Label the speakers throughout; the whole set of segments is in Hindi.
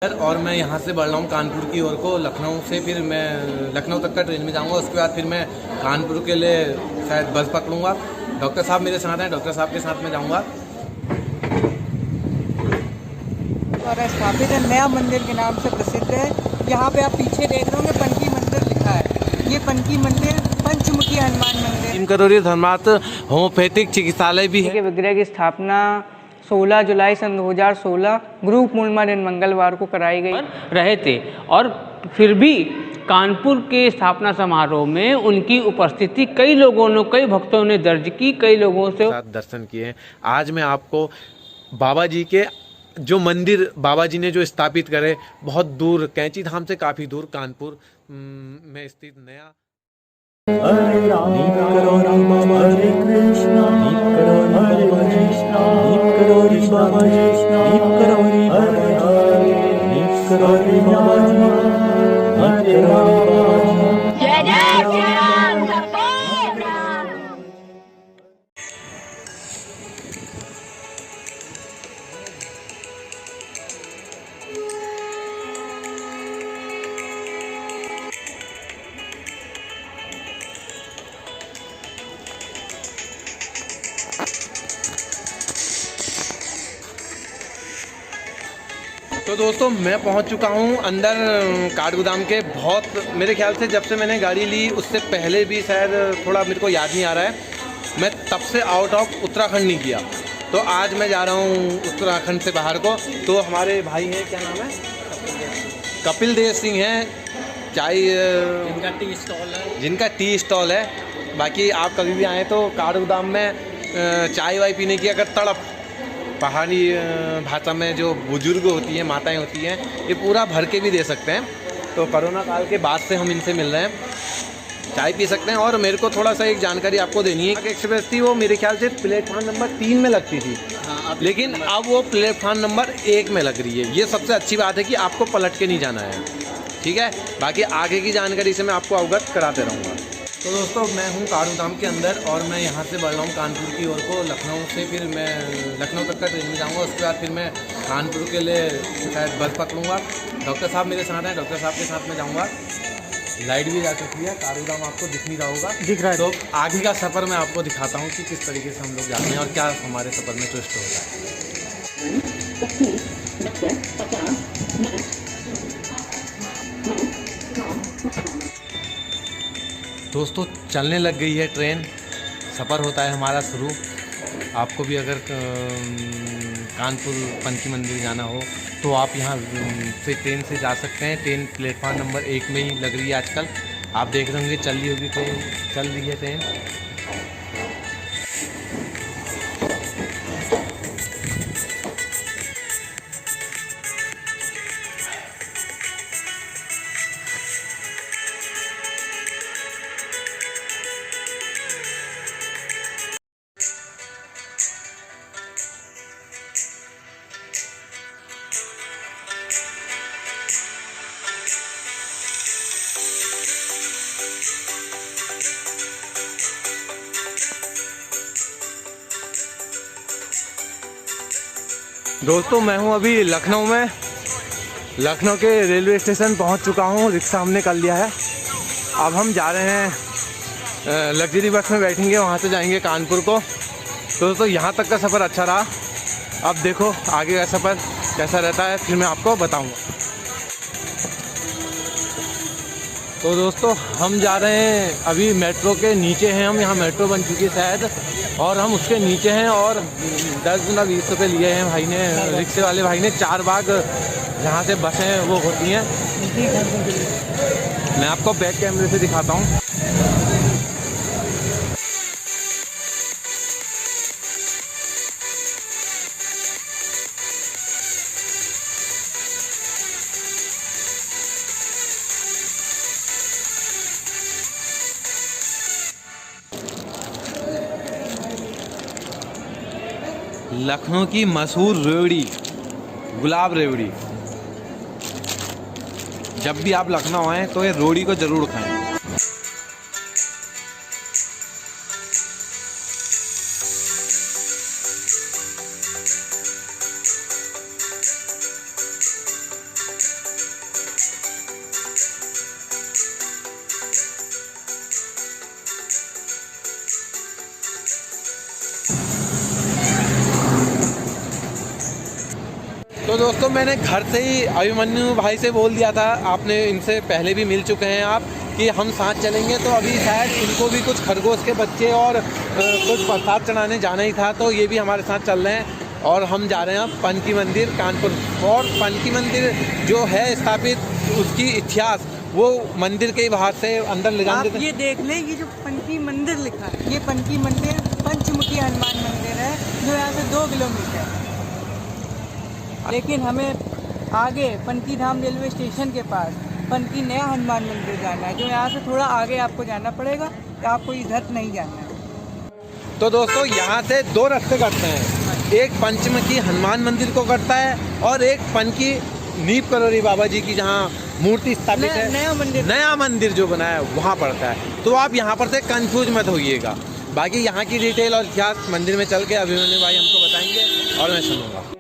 Speaker 1: और मैं यहाँ से बढ़ रहा हूँ कानपुर की ओर को। लखनऊ से फिर मैं लखनऊ तक का ट्रेन में जाऊँगा। उसके बाद फिर मैं कानपुर के लिए शायद बस पकड़ूँगा। डॉक्टर साहब मेरे साथ हैं, डॉक्टर साहब के साथ मैं जाऊँगा।
Speaker 2: द्वारा स्थापित है, नया मंदिर के नाम से प्रसिद्ध है। यहाँ पे आप पीछे देख रहे होंगे पनकी मंदिर लिखा है। ये पनकी मंदिर पंचमुखी हनुमान मंदिर।
Speaker 1: 3 करोड़ धर्मार्थ होम्योपैथिक चिकित्सालय भी है।
Speaker 2: विग्रह की स्थापना 16 जुलाई सन 2016 गुरु पूर्णिमा दिन मंगलवार को कराई गई
Speaker 3: रहे थे। और फिर भी कानपुर के स्थापना समारोह में उनकी उपस्थिति कई लोगों ने, कई भक्तों ने दर्ज की, कई लोगों से
Speaker 1: साथ दर्शन किए। आज मैं आपको बाबा जी के जो मंदिर बाबा जी ने जो स्थापित करे, बहुत दूर कैंची धाम से काफ़ी दूर कानपुर में स्थित नया।
Speaker 4: हरे राम करो राम हरे कृष्णा करो हरे कृष्णा करो रे बाबा कृष्णा करो रे हरे हरे करो रे बाबा हरे राम
Speaker 5: जय जय श्री राम जय राम।
Speaker 1: तो दोस्तों मैं पहुंच चुका हूं अंदर काठगोदाम के। बहुत मेरे ख्याल से जब से मैंने गाड़ी ली उससे पहले भी शायद थोड़ा मेरे को याद नहीं आ रहा है, मैं तब से आउट ऑफ उत्तराखंड नहीं किया। तो आज मैं जा रहा हूं उत्तराखंड से बाहर को। तो हमारे भाई हैं, क्या नाम है, कपिल देव सिंह हैं, चाय जिनका टी स्टॉल है। बाकी आप कभी भी आएँ तो काठगोदाम में चाय वाय पीने की अगर तड़प, पहाड़ी भाषा में जो बुजुर्ग होती हैं, माताएं होती हैं, ये पूरा भर के भी दे सकते हैं। तो कोरोना काल के बाद से हम इनसे मिल रहे हैं, चाय पी सकते हैं। और मेरे को थोड़ा सा एक जानकारी आपको देनी है। एक्सप्रेस थी वो मेरे ख्याल से प्लेटफार्म नंबर 3 में लगती थी, लेकिन अब वो प्लेटफार्म नंबर 1 में लग रही है। ये सबसे अच्छी बात है कि आपको पलट के नहीं जाना है, ठीक है। बाकी आगे की जानकारी से मैं आपको अवगत कराते रहूँगा। तो दोस्तों मैं हूँ काठगोदाम के अंदर और मैं यहाँ से बढ़ रहा हूँ कानपुर की ओर को। लखनऊ से फिर मैं लखनऊ तक का ट्रेन में जाऊँगा। उसके बाद फिर मैं कानपुर के लिए शायद बस पकड़ूँगा। डॉक्टर साहब मेरे साथ हैं, डॉक्टर साहब के साथ मैं जाऊँगा। लाइट भी जा चुकी है, काठगोदाम आपको दिख नहीं रहा होगा,
Speaker 2: दिख रहा है।
Speaker 1: तो आगे का सफ़र मैं आपको दिखाता हूँ कि किस तरीके से हम लोग जाते हैं और क्या हमारे सफ़र में ट्विस्ट होता है। दोस्तों चलने लग गई है ट्रेन, सफ़र होता है हमारा शुरू। आपको भी अगर कानपुर पंचमुखी मंदिर जाना हो तो आप यहाँ से ट्रेन से जा सकते हैं। ट्रेन प्लेटफार्म नंबर 1 में ही लग रही है आजकल। आप देख रहे होंगे चल रही होगी ट्रेन, चल रही है ट्रेन। दोस्तों मैं हूं अभी लखनऊ में। लखनऊ के रेलवे स्टेशन पहुंच चुका हूं, रिक्शा हमने कर लिया है। अब हम जा रहे हैं लग्जरी बस में बैठेंगे, वहां से जाएंगे कानपुर को। तो दोस्तों यहाँ तक का सफ़र अच्छा रहा। अब देखो आगे का सफ़र कैसा रहता है, फिर मैं आपको बताऊँगा। तो दोस्तों हम जा रहे हैं अभी मेट्रो के नीचे हैं हम। यहाँ मेट्रो बन चुकी है शायद, और हम उसके नीचे हैं। और 10 गुना 20 रुपये लिए हैं भाई ने, रिक्शे वाले भाई ने। 4 बाग जहाँ से बसें वो होती हैं, मैं आपको बैक कैमरे से दिखाता हूँ। लखनऊ की मशहूर रेवड़ी, गुलाब रेवड़ी। जब भी आप लखनऊ आएँ तो ये रेवड़ी को ज़रूर खाएं। दोस्तों मैंने घर से ही अभिमन्यु भाई से बोल दिया था, आपने इनसे पहले भी मिल चुके हैं आप, कि हम साथ चलेंगे। तो अभी शायद इनको भी कुछ खरगोश के बच्चे और कुछ प्रसाद चढ़ाने जाना ही था, तो ये भी हमारे साथ चल रहे हैं और हम जा रहे हैं पनकी मंदिर कानपुर। और पनकी मंदिर जो है स्थापित, उसकी इतिहास वो मंदिर के बाहर से अंदर ले जाने
Speaker 2: आप ये देख लें, ये जो पनकी मंदिर लिखा है, ये पनकी मंदिर पंचमुखी हनुमान मंदिर है जो यहाँ से 2 किलोमीटर है। लेकिन हमें आगे पनकी धाम रेलवे स्टेशन के पास पनकी नया हनुमान मंदिर जाना है, जो यहाँ से थोड़ा आगे आपको जाना पड़ेगा, आपको इधर नहीं जाना है।
Speaker 1: तो दोस्तों यहाँ से 2 रास्ते कटते हैं, एक पंचमुखी हनुमान मंदिर को कटता है और एक पनकी नीप करोरी बाबा जी की जहाँ मूर्ति स्थापित है, नया मंदिर जो बना है वहाँ पड़ता है। तो आप यहाँ पर से कंफ्यूज मत होइएगा। बाकी यहाँ की डिटेल और इतिहास मंदिर में चल के अभिमन्यु भाई हमको बताएंगे और मैं सुनूंगा।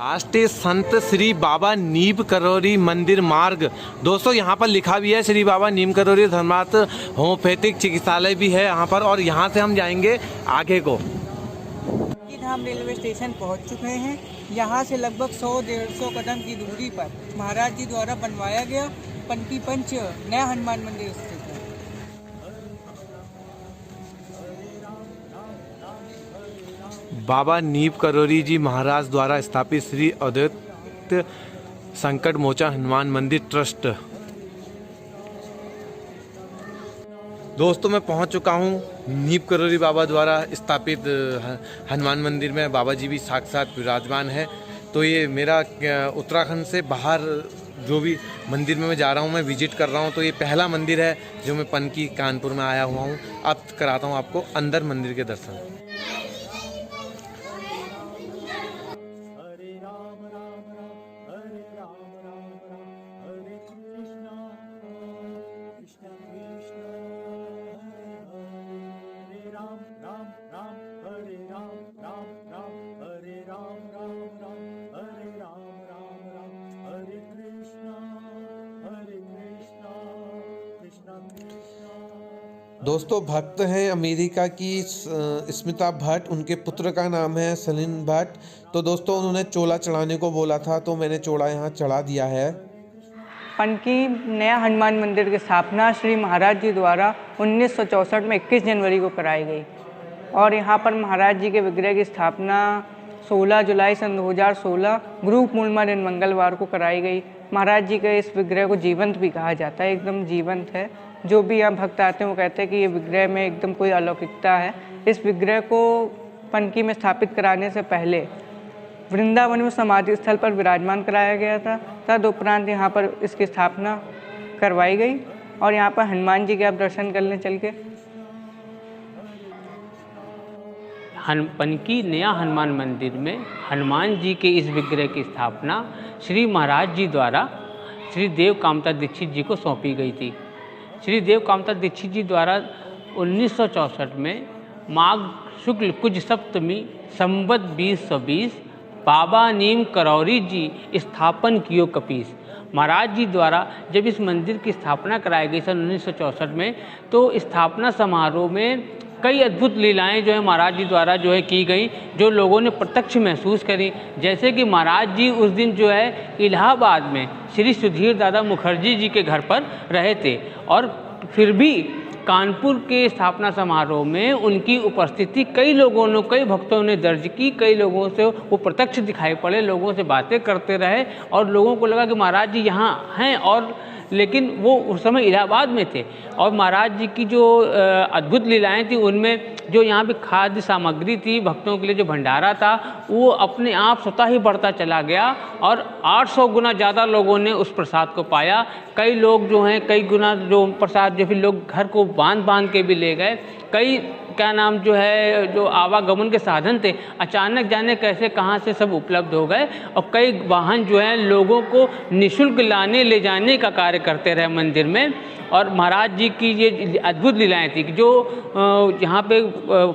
Speaker 1: राष्ट्रीय संत श्री बाबा नीम करोरी मंदिर मार्ग। दोस्तों यहाँ पर लिखा भी है श्री बाबा नीम करोरी धर्मार्थ होम्योपैथिक चिकित्सालय भी है यहाँ पर, और यहाँ से हम जाएंगे आगे को।
Speaker 2: धाम रेलवे स्टेशन पहुँच चुके हैं। यहाँ से लगभग 100-150 कदम की दूरी पर महाराज जी द्वारा बनवाया गया पनकी पंच नया हनुमान मंदिर स्थित है।
Speaker 1: बाबा नीम करोरी जी महाराज द्वारा स्थापित श्री अद्वैत संकट मोचन हनुमान मंदिर ट्रस्ट। दोस्तों मैं पहुंच चुका हूं नीम करोरी बाबा द्वारा स्थापित हनुमान मंदिर में। बाबा जी भी साक्षात विराजमान है। तो ये मेरा उत्तराखंड से बाहर जो भी मंदिर में मैं जा रहा हूं, मैं विजिट कर रहा हूं, तो ये पहला मंदिर है जो मैं पनकी कानपुर में आया हुआ हूं। अब कराता हूं आपको अंदर मंदिर के दर्शन। दोस्तों भक्त हैं अमेरिका की स्मिता भट्ट, उनके पुत्र का नाम है सलीन भट्ट। तो दोस्तों उन्होंने चोला चढ़ाने को बोला था, तो मैंने चोला यहाँ चढ़ा दिया है।
Speaker 2: पनकी नया हनुमान मंदिर की स्थापना श्री महाराज जी द्वारा 1964 में 21 जनवरी को कराई गई और यहाँ पर महाराज जी के विग्रह की स्थापना 16 जुलाई सन 2016 गुरु पूर्णिमा दिन मंगलवार को कराई गई। महाराज जी के इस विग्रह को जीवंत भी कहा जाता है, एकदम जीवंत है। जो भी यहाँ भक्त आते हैं वो कहते हैं कि ये विग्रह में एकदम कोई अलौकिकता है। इस विग्रह को पनकी में स्थापित कराने से पहले वृंदावन में समाधि स्थल पर विराजमान कराया गया था। तदुपरांत यहाँ पर इसकी स्थापना करवाई गई और यहाँ पर हनुमान जी के आप दर्शन कर लें चल के।
Speaker 3: पनकी नया हनुमान मंदिर में हनुमान जी के इस विग्रह की स्थापना श्री महाराज जी द्वारा श्री देव कामता दीक्षित जी को सौंपी गई थी। श्री देव कामता दीक्षित जी द्वारा 1964 में माघ शुक्ल कुज सप्तमी संवत 2020 बाबा नीम करौरी जी स्थापन कियो कपीस। महाराज जी द्वारा जब इस मंदिर की स्थापना कराई गई सन 1964 में, तो स्थापना समारोह में कई अद्भुत लीलाएं जो है महाराज जी द्वारा जो है की गई, जो लोगों ने प्रत्यक्ष महसूस करी। जैसे कि महाराज जी उस दिन जो है इलाहाबाद में श्री सुधीर दादा मुखर्जी जी के घर पर रहे थे और फिर भी कानपुर के स्थापना समारोह में उनकी उपस्थिति कई लोगों ने, कई भक्तों ने दर्ज की। कई लोगों से वो प्रत्यक्ष दिखाई पड़े, लोगों से बातें करते रहे और लोगों को लगा कि महाराज जी यहाँ हैं, और लेकिन वो उस समय इलाहाबाद में थे। और महाराज जी की जो अद्भुत लीलाएं थी, उनमें जो यहाँ पे खाद्य सामग्री थी, भक्तों के लिए जो भंडारा था, वो अपने आप स्वतः ही बढ़ता चला गया और 800 गुना ज़्यादा लोगों ने उस प्रसाद को पाया। कई लोग जो हैं कई गुना जो प्रसाद जो फिर लोग घर को बांध के भी ले गए। कई क्या नाम जो है जो आवागमन के साधन थे, अचानक जाने कैसे कहाँ से सब उपलब्ध हो गए और कई वाहन जो हैं लोगों को निःशुल्क लाने ले जाने का कार्य करते रहे मंदिर में। और महाराज जी की ये अद्भुत लीलाएं थी कि जो यहाँ पे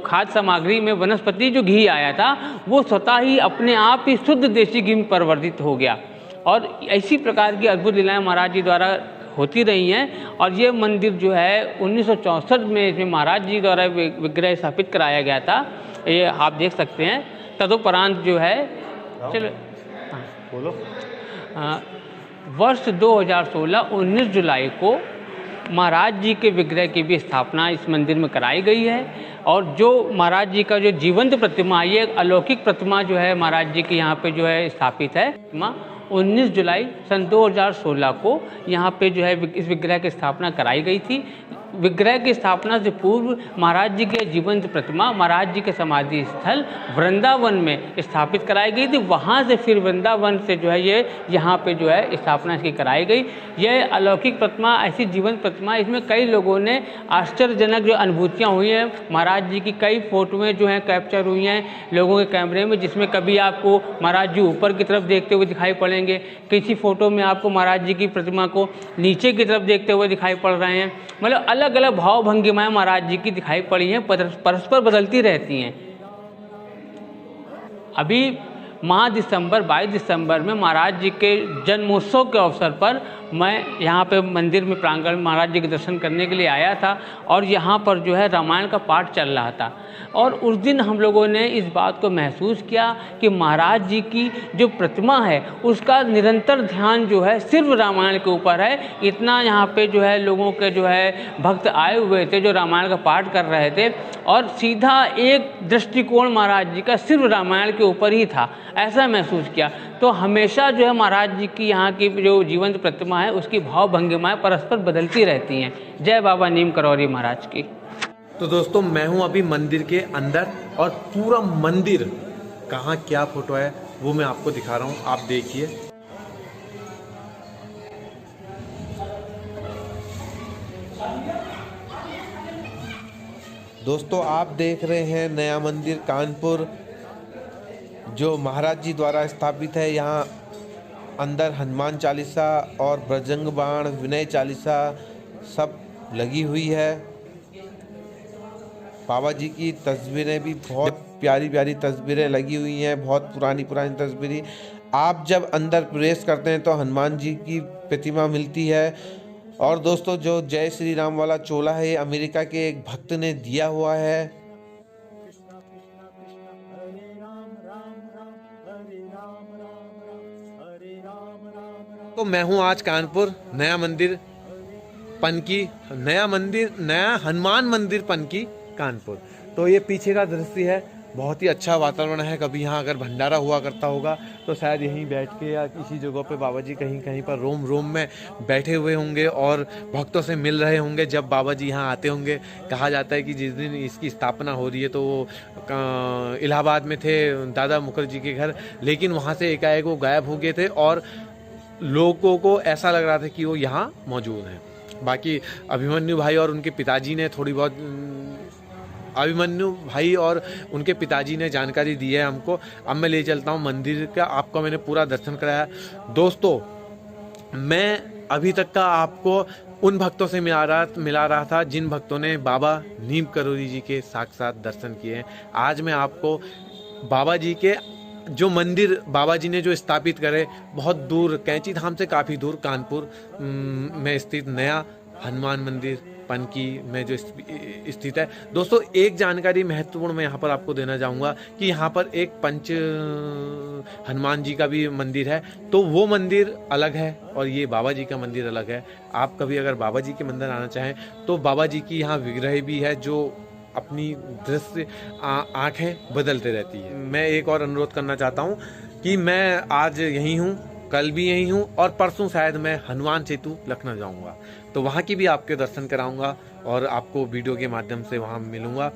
Speaker 3: खाद्य सामग्री में वनस्पति जो घी आया था, वो स्वतः ही अपने आप ही शुद्ध देसी घी में परिवर्तित हो गया। और ऐसी प्रकार की अद्भुत लीलाएं महाराज जी द्वारा होती रही हैं। और ये मंदिर जो है 1964 में इसमें महाराज जी द्वारा विग्रह स्थापित कराया गया था, ये आप देख सकते हैं। तदुपरांत जो है चलो
Speaker 1: बोलो।
Speaker 3: वर्ष 2016 19 जुलाई को महाराज जी के विग्रह की भी स्थापना इस मंदिर में कराई गई है। और जो महाराज जी का जो जीवंत प्रतिमा, ये अलौकिक प्रतिमा जो है महाराज जी की यहाँ पे जो है स्थापित है। 19 जुलाई सन 2016 को यहाँ पे जो है इस विग्रह की स्थापना कराई गई थी। विग्रह की स्थापना से पूर्व महाराज जी के जीवंत प्रतिमा महाराज जी के समाधि स्थल वृंदावन में स्थापित कराई गई थी। वहाँ से फिर वृंदावन से जो है ये यहाँ पे जो है स्थापना इसकी कराई गई। यह अलौकिक प्रतिमा, ऐसी जीवंत प्रतिमा, इसमें कई लोगों ने आश्चर्यजनक जो अनुभूतियाँ हुई हैं। महाराज जी की कई फोटोएँ जो हैं कैप्चर हुई हैं लोगों के कैमरे में, जिसमें कभी आपको महाराज जी ऊपर की तरफ देखते हुए दिखाई पड़ेंगे, किसी फोटो में आपको महाराज जी की प्रतिमा को नीचे की तरफ देखते हुए दिखाई पड़ रहे हैं। मतलब अलग अलग भाव भंगिमाएं महाराज जी की दिखाई पड़ी हैं, परस्पर बदलती रहती हैं। अभी माह दिसंबर 22 दिसंबर में महाराज जी के जन्मोत्सव के अवसर पर मैं यहाँ पे मंदिर में प्रांगण में महाराज जी के दर्शन करने के लिए आया था। और यहाँ पर जो है रामायण का पाठ चल रहा था। और उस दिन हम लोगों ने इस बात को महसूस किया कि महाराज जी की जो प्रतिमा है उसका निरंतर ध्यान जो है सिर्फ रामायण के ऊपर है। इतना यहाँ पे जो है लोगों के जो है भक्त आए हुए थे जो रामायण का पाठ कर रहे थे, और सीधा एक दृष्टिकोण महाराज जी का सिर्फ रामायण के ऊपर ही था, ऐसा महसूस किया। तो हमेशा जो है महाराज जी की यहाँ की जो जीवंत प्रतिमा है उसकी भाव भंगिमाएं परस्पर बदलती रहती हैं। जय बाबा नीम करौरी महाराज की।
Speaker 1: तो दोस्तों मैं हूं अभी मंदिर के अंदर, और पूरा मंदिर कहाँ क्या फोटो है वो मैं आपको दिखा रहा हूं, आप देखिए। दोस्तों आप देख रहे हैं नया मंदिर कानपुर जो महाराज जी द्वारा स्थापित है। यहाँ अंदर हनुमान चालीसा और बजरंग बाण, विनय चालीसा सब लगी हुई है। बाबा जी की तस्वीरें भी बहुत प्यारी प्यारी तस्वीरें लगी हुई हैं, बहुत पुरानी पुरानी तस्वीरें। आप जब अंदर प्रवेश करते हैं तो हनुमान जी की प्रतिमा मिलती है। और दोस्तों जो जय श्री राम वाला चोला है ये अमेरिका के एक भक्त ने दिया हुआ है। तो मैं हूं आज कानपुर नया मंदिर पनकी, नया हनुमान मंदिर पनकी कानपुर। तो ये पीछे का दृश्य है, बहुत ही अच्छा वातावरण है। कभी यहाँ अगर भंडारा हुआ करता होगा तो शायद यहीं बैठ के या किसी जगह पे बाबा जी कहीं कहीं पर रोम में बैठे हुए होंगे और भक्तों से मिल रहे होंगे जब बाबा जी यहाँ आते होंगे। कहा जाता है कि जिस दिन इसकी स्थापना हो रही है तो वो इलाहाबाद में थे दादा मुखर्जी के घर, लेकिन वहाँ से एकाएक वो गायब हो गए थे और लोगों को ऐसा लग रहा था कि वो यहाँ मौजूद हैं। बाकी अभिमन्यु भाई और उनके पिताजी ने जानकारी दी है हमको। अब मैं ले चलता हूँ मंदिर का, आपको मैंने पूरा दर्शन कराया। दोस्तों मैं अभी तक का आपको उन भक्तों से मिला रहा था जिन भक्तों ने बाबा नीम करौरी जी के साक्षात दर्शन किए हैं। आज मैं आपको बाबा जी के जो मंदिर बाबा जी ने जो स्थापित करे, बहुत दूर कैंची धाम से काफ़ी दूर कानपुर में स्थित नया हनुमान मंदिर पनकी में जो स्थित है। दोस्तों एक जानकारी महत्वपूर्ण मैं यहाँ पर आपको देना चाहूँगा कि यहाँ पर एक पंच हनुमान जी का भी मंदिर है, तो वो मंदिर अलग है और ये बाबा जी का मंदिर अलग है। आप कभी अगर बाबा जी के मंदिर आना चाहें तो बाबा जी की यहाँ विग्रह भी है जो अपनी दृश्य आँखें बदलते रहती है। मैं एक और अनुरोध करना चाहता हूँ कि मैं आज यहीं हूँ, कल भी यहीं हूँ और परसों शायद मैं हनुमान सेतु लखनऊ जाऊँगा, तो वहाँ की भी आपके दर्शन कराऊँगा और आपको वीडियो के माध्यम से वहाँ मिलूँगा।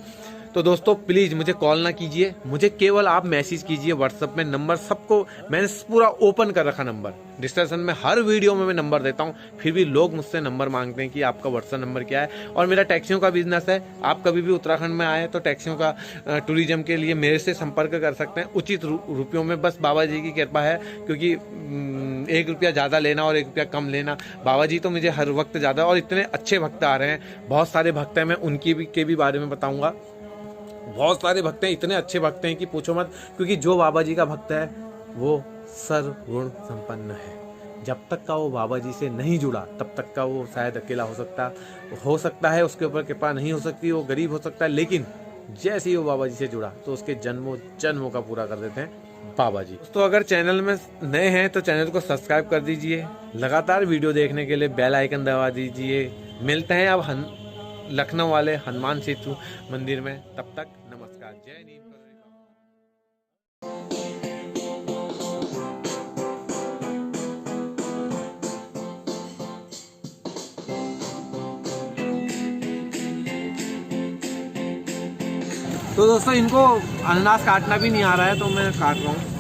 Speaker 1: तो दोस्तों प्लीज़ मुझे कॉल ना कीजिए, मुझे केवल आप मैसेज कीजिए व्हाट्सएप में। नंबर सबको मैंने पूरा ओपन कर रखा, नंबर डिस्क्रिप्शन में हर वीडियो में मैं नंबर देता हूँ, फिर भी लोग मुझसे नंबर मांगते हैं कि आपका व्हाट्सएप नंबर क्या है। और मेरा टैक्सियों का बिजनेस है, आप कभी भी उत्तराखंड में आए तो टैक्सियों का टूरिज्म के लिए मेरे से संपर्क कर सकते हैं उचित रुपयों में। बस बाबा जी की कृपा है, क्योंकि 1 रुपया ज़्यादा लेना और 1 रुपया कम लेना, बाबा जी तो मुझे हर वक्त ज़्यादा, और इतने अच्छे भक्त आ रहे हैं, बहुत सारे भक्त हैं, मैं उनकी भी बारे में बताऊँगा। बहुत सारे भक्त हैं, इतने अच्छे भक्त हैं कि पूछो मत, क्योंकि जो बाबा जी का भक्त है वो सर्वगुण संपन्न है। जब तक का वो बाबा जी से नहीं जुड़ा तब तक का वो शायद अकेला हो सकता है, उसके ऊपर कृपा नहीं हो सकती, वो गरीब हो सकता है, लेकिन जैसे ही वो बाबा जी से जुड़ा तो उसके जन्मों का पूरा कर देते हैं बाबा जी। तो अगर चैनल में नए हैं तो चैनल को सब्सक्राइब कर दीजिए, लगातार वीडियो देखने के लिए बेल आइकन दबा दीजिए। मिलते हैं अब लखनऊ वाले हनुमान सेतु मंदिर में, तब तक नमस्कार, जय नीम। तो दोस्तों इनको अनानास काटना भी नहीं आ रहा है तो मैं काट रहा हूँ।